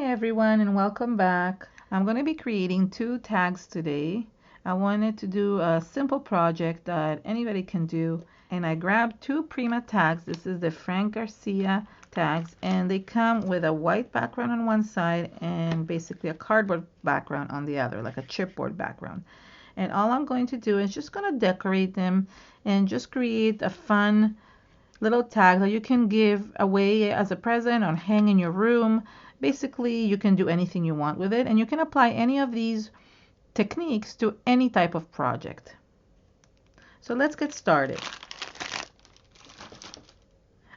everyone and welcome back. I'm going to be creating two tags today. I wanted to do a simple project that anybody can do, and I grabbed two Prima tags. This is the Frank Garcia tags, and they come with a white background on one side and basically a cardboard background on the other, like a chipboard background. And all I'm going to do is just going to decorate them and just create a fun little tag that you can give away as a present or hang in your room. Basically, you can do anything you want with it, and you can apply any of these techniques to any type of project. So let's get started.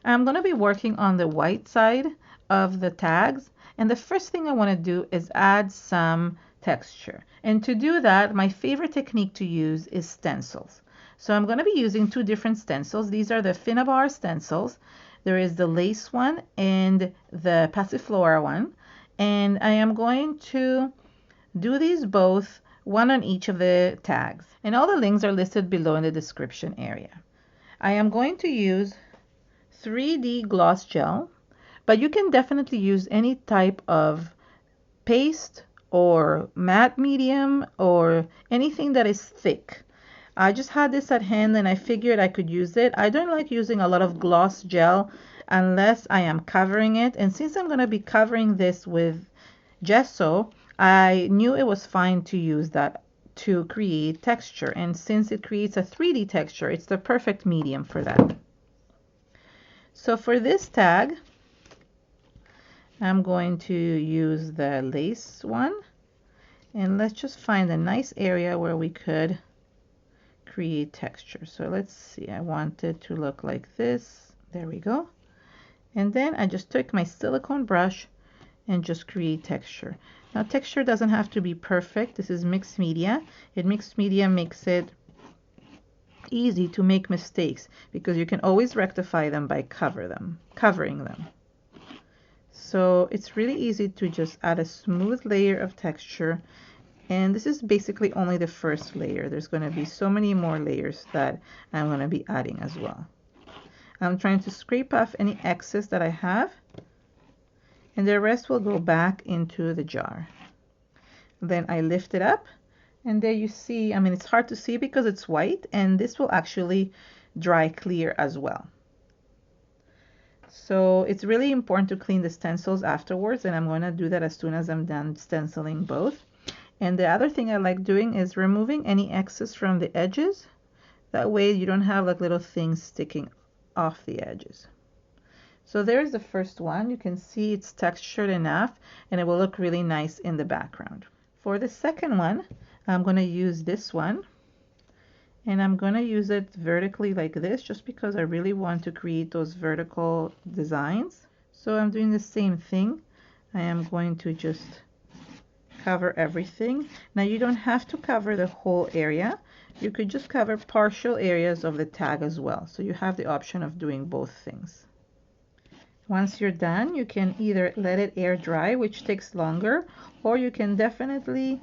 I'm going to be working on the white side of the tags, and the first thing I want to do is add some texture. And to do that, my favorite technique to use is stencils. So I'm going to be using two different stencils. These are the Finnabair stencils. There is the lace one and the Passiflora one. And I am going to do these both, one on each of the tags. And all the links are listed below in the description area. I am going to use 3D gloss gel, but you can definitely use any type of paste or matte medium or anything that is thick. I just had this at hand and I figured I could use it. I don't like using a lot of gloss gel unless I am covering it. And since I'm going to be covering this with gesso, I knew it was fine to use that to create texture. And since it creates a 3D texture, it's the perfect medium for that. So for this tag, I'm going to use the lace one. And let's just find a nice area where we could create texture. So let's see, I want it to look like this. There we go. And then I just took my silicone brush and just create texture. Now texture doesn't have to be perfect. This is mixed media, and mixed media makes it easy to make mistakes because you can always rectify them by covering them. So it's really easy to just add a smooth layer of texture. And this is basically only the first layer. There's going to be so many more layers that I'm going to be adding as well. I'm trying to scrape off any excess that I have, and the rest will go back into the jar. Then I lift it up, and there you see, I mean, it's hard to see because it's white, and this will actually dry clear as well. So it's really important to clean the stencils afterwards, and I'm going to do that as soon as I'm done stenciling both. And the other thing I like doing is removing any excess from the edges. That way you don't have like little things sticking off the edges. So there's the first one. You can see it's textured enough and it will look really nice in the background. For the second one, I'm going to use this one. And I'm going to use it vertically like this just because I really want to create those vertical designs. So I'm doing the same thing. I am going to just cover everything. Now you don't have to cover the whole area. You could just cover partial areas of the tag as well. So you have the option of doing both things. Once you're done, you can either let it air dry, which takes longer, or you can definitely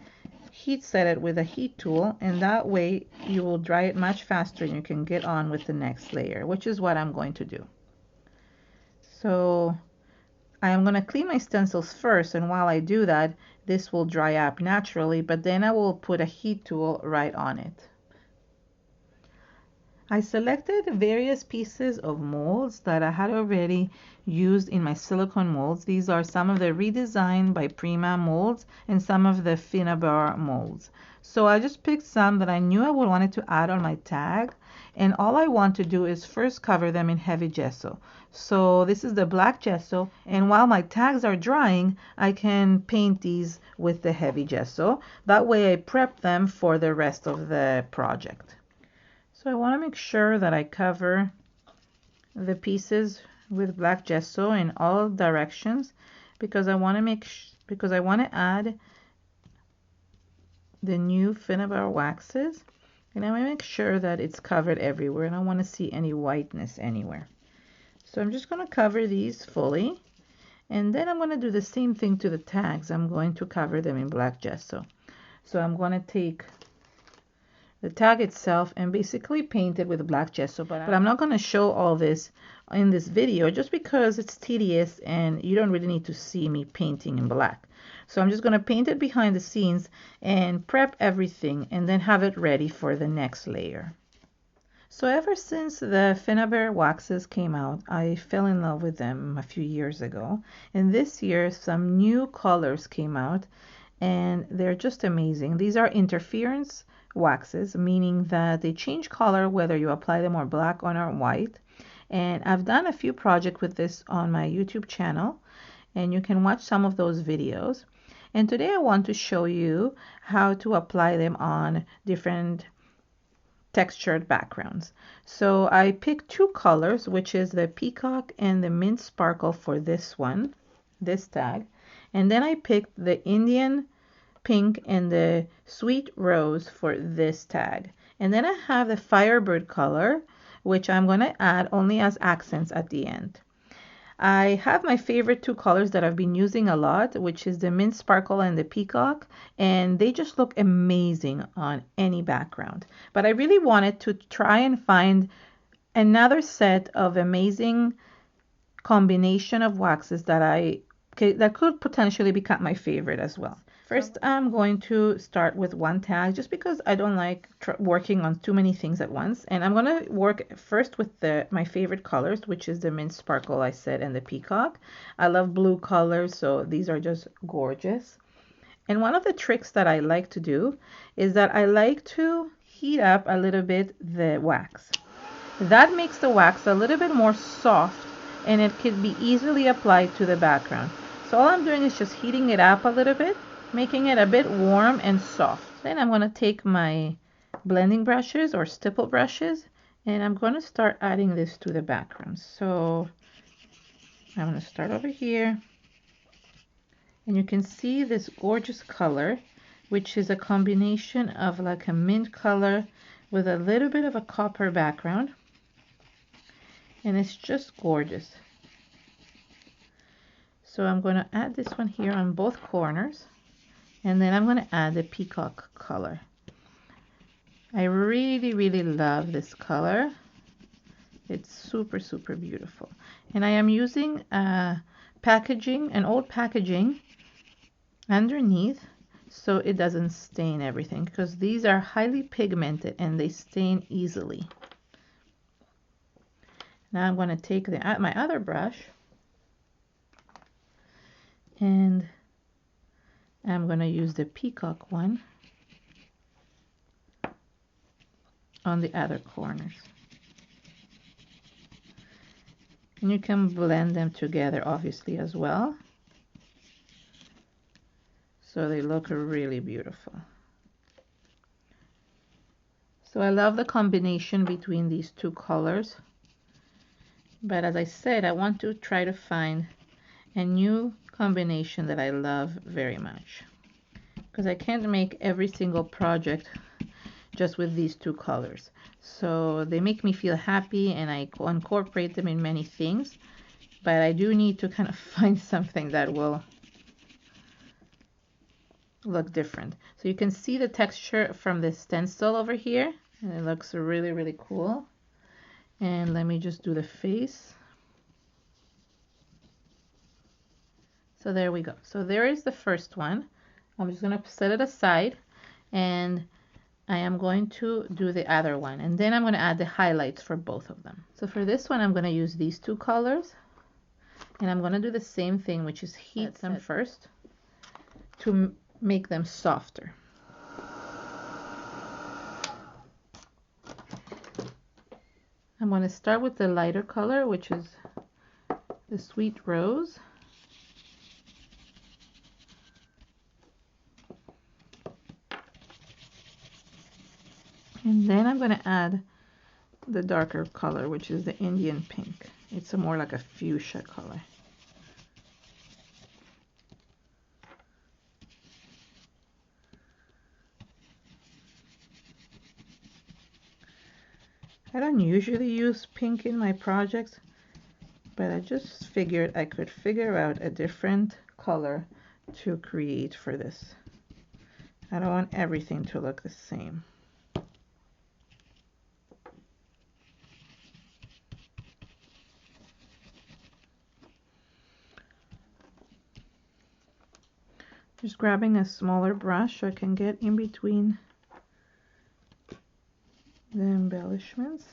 heat set it with a heat tool, and that way you will dry it much faster and you can get on with the next layer, which is what I'm going to do. So I am going to clean my stencils first, and while I do that, this will dry up naturally, but then I will put a heat tool right on it. I selected various pieces of molds that I had already used in my silicone molds. These are some of the redesigned by Prima molds and some of the Finnabair molds. So I just picked some that I knew I would wanted to add on my tag, and all I want to do is first cover them in heavy gesso. So this is the black gesso, and while my tags are drying, I can paint these with the heavy gesso. That way I prep them for the rest of the project. So I want to make sure that I cover the pieces with black gesso in all directions because I want to add the new Finnabair waxes, and I want to make sure that it's covered everywhere, and I don't want to see any whiteness anywhere. So I'm just going to cover these fully, and then I'm going to do the same thing to the tags. I'm going to cover them in black gesso. So I'm going to take the tag itself and basically paint it with black gesso. But I'm not going to show all this in this video just because it's tedious and you don't really need to see me painting in black. So I'm just going to paint it behind the scenes and prep everything and then have it ready for the next layer. So ever since the Finnabair waxes came out, I fell in love with them a few years ago. And this year some new colors came out and they're just amazing. These are interference waxes, meaning that they change color whether you apply them on black or on white. And I've done a few projects with this on my YouTube channel and you can watch some of those videos. And today I want to show you how to apply them on different textured backgrounds. So I picked two colors, which is the Peacock and the Mint Sparkle for this one, this tag. And then I picked the Indian Pink and the Sweet Rose for this tag. And then I have the Firebird color, which I'm going to add only as accents at the end. I have my favorite two colors that I've been using a lot, which is the Mint Sparkle and the Peacock, and they just look amazing on any background. But I really wanted to try and find another set of amazing combination of waxes that could potentially become my favorite as well. First, I'm going to start with one tag just because I don't like working on too many things at once. And I'm going to work first with my favorite colors, which is the Mint Sparkle, I said, and the Peacock. I love blue colors, so these are just gorgeous. And one of the tricks that I like to do is that I like to heat up a little bit the wax. That makes the wax a little bit more soft and it can be easily applied to the background. So all I'm doing is just heating it up a little bit, making it a bit warm and soft. Then I'm going to take my blending brushes or stipple brushes and I'm going to start adding this to the background. So I'm going to start over here and you can see this gorgeous color, which is a combination of like a mint color with a little bit of a copper background, and it's just gorgeous. So I'm going to add this one here on both corners. And then I'm going to add the Peacock color. I really, really love this color. It's super, super beautiful. And I am using packaging, an old packaging underneath so it doesn't stain everything, because these are highly pigmented and they stain easily. Now I'm going to take my other brush and I'm going to use the Peacock one on the other corners. And you can blend them together obviously as well, so they look really beautiful. So I love the combination between these two colors, but as I said, I want to try to find a new combination that I love very much, because I can't make every single project just with these two colors. So they make me feel happy and I incorporate them in many things, but I do need to kind of find something that will look different. So you can see the texture from the stencil over here and it looks really, really cool. And let me just do the face. So there we go. So there is the first one. I'm just going to set it aside and I am going to do the other one. And then I'm going to add the highlights for both of them. So for this one, I'm going to use these two colors. And I'm going to do the same thing, which is heat them first to make them softer. I'm going to start with the lighter color, which is the Sweet Rose. And then I'm going to add the darker color, which is the Indian Pink. It's more like a fuchsia color. I don't usually use pink in my projects, but I just figured I could figure out a different color to create for this. I don't want everything to look the same. Just grabbing a smaller brush so I can get in between the embellishments.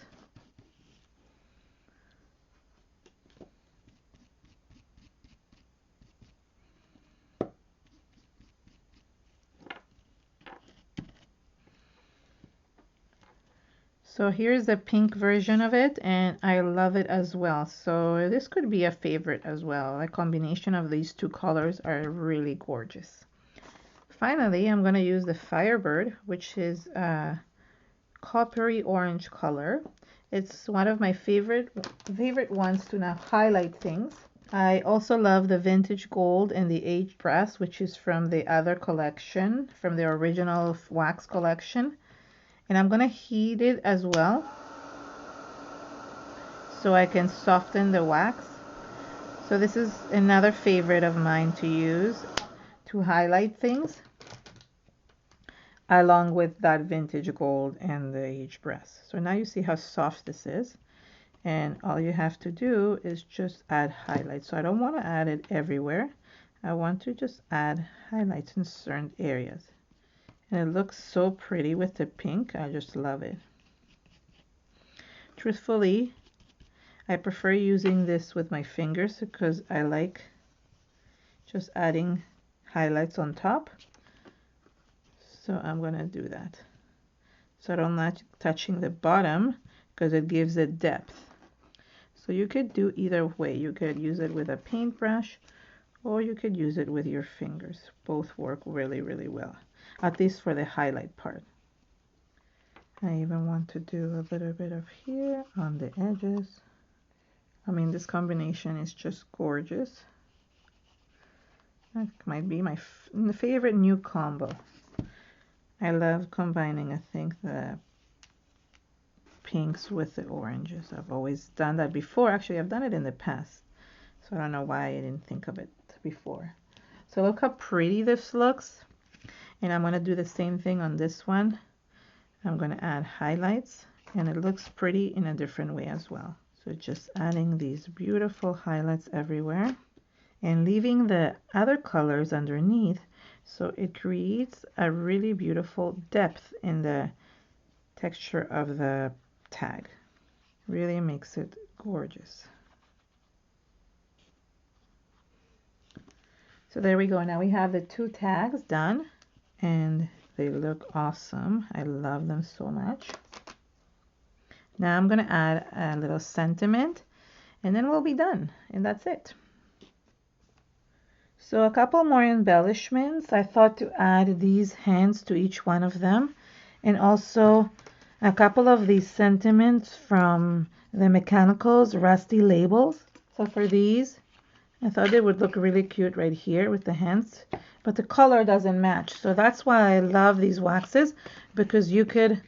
So here's the pink version of it, and I love it as well. So this could be a favorite as well. A combination of these two colors are really gorgeous. Finally, I'm going to use the Firebird, which is a coppery orange color. It's one of my favorite ones to now highlight things. I also love the vintage gold and the aged brass, which is from the other collection, from the original wax collection. And I'm going to heat it as well so I can soften the wax. So this is another favorite of mine to use to highlight things, along with that vintage gold and the aged brass. So now you see how soft this is, and all you have to do is just add highlights. So I don't want to add it everywhere. I want to just add highlights in certain areas. And it looks so pretty with the pink. I just love it. Truthfully, I prefer using this with my fingers because I like just adding highlights on top. So I'm going to do that. So I'm not touching the bottom because it gives it depth. So you could do either way. You could use it with a paintbrush or you could use it with your fingers. Both work really, really well, at least for the highlight part. I even want to do a little bit of here on the edges. I mean, this combination is just gorgeous. That might be my favorite new combo. I love combining, I think, the pinks with the oranges. I've always done that before. Actually, I've done it in the past. So I don't know why I didn't think of it before. So look how pretty this looks. And I'm going to do the same thing on this one. I'm going to add highlights, and it looks pretty in a different way as well. So just adding these beautiful highlights everywhere and leaving the other colors underneath, so it creates a really beautiful depth in the texture of the tag. Really makes it gorgeous. So there we go. Now we have the two tags done, and they look awesome. I love them so much. Now I'm going to add a little sentiment, and then we'll be done, and that's it. So a couple more embellishments. I thought to add these hands to each one of them, and also a couple of these sentiments from the Mechanicals Rusty Labels. So for these, I thought they would look really cute right here with the hands, but the color doesn't match. So that's why I love these waxes, because you could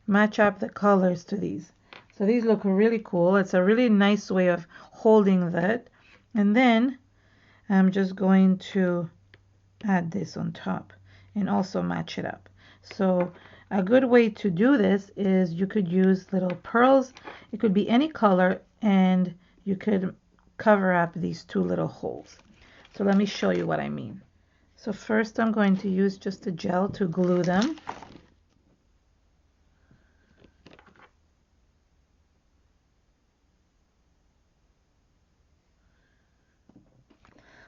match up the colors to these. So these look really cool. It's a really nice way of holding that. And then I'm just going to add this on top and also match it up. So a good way to do this is you could use little pearls. It could be any color, and you could cover up these two little holes. So let me show you what I mean. So first I'm going to use just a gel to glue them.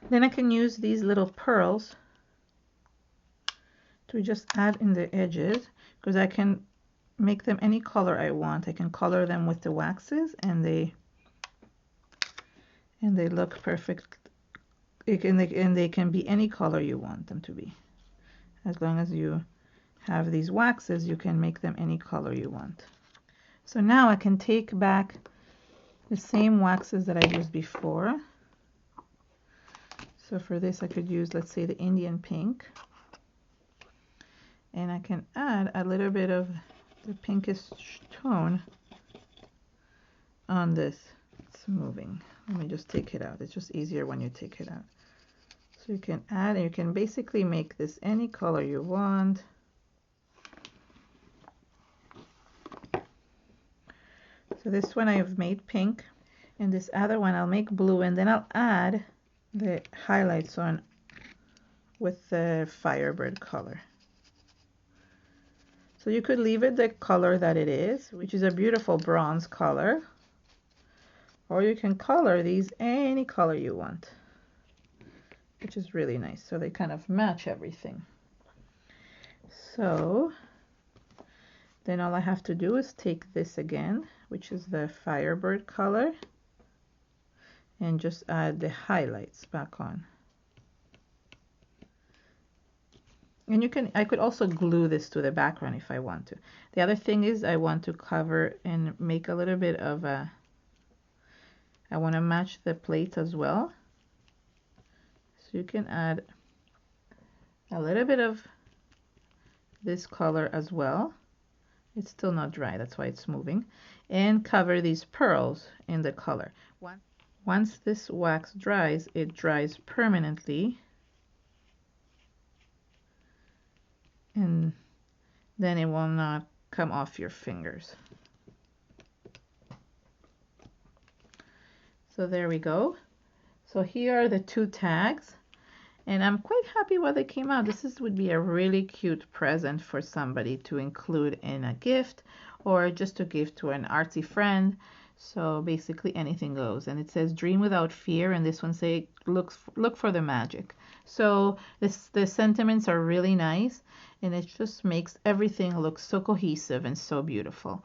Then I can use these little pearls to just add in the edges, because I can make them any color I want. I can color them with the waxes, and they look perfect. They can be any color you want them to be. As long as you have these waxes, you can make them any color you want. So now I can take back the same waxes that I used before. So for this I could use, let's say, the Indian pink, and I can add a little bit of the pinkish tone on this. It's moving. Let me just take it out. It's just easier when you take it out. So you can add, and you can basically make this any color you want. So this one I've made pink, and this other one I'll make blue, and then I'll add the highlights on with the Firebird color. So you could leave it the color that it is, which is a beautiful bronze color, or you can color these any color you want, which is really nice. So they kind of match everything. So then all I have to do is take this again, which is the Firebird color, and just add the highlights back on. And you can, I could also glue this to the background if I want to. The other thing is I want to cover and make a little bit of a, I want to match the plate as well. So you can add a little bit of this color as well. It's still not dry, that's why it's moving. And cover these pearls in the color. Once this wax dries, it dries permanently. And then it will not come off your fingers. So there we go. So here are the two tags, and I'm quite happy what they came out. This would be a really cute present for somebody to include in a gift, or just to give to an artsy friend. So basically anything goes. And it says dream without fear, and this one say look for the magic. So the sentiments are really nice, and it just makes everything look so cohesive and so beautiful.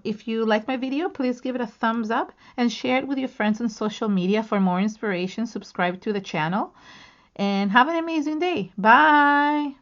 If you like my video, please give it a thumbs up and share it with your friends on social media. For more inspiration, subscribe to the channel, and have an amazing day. Bye.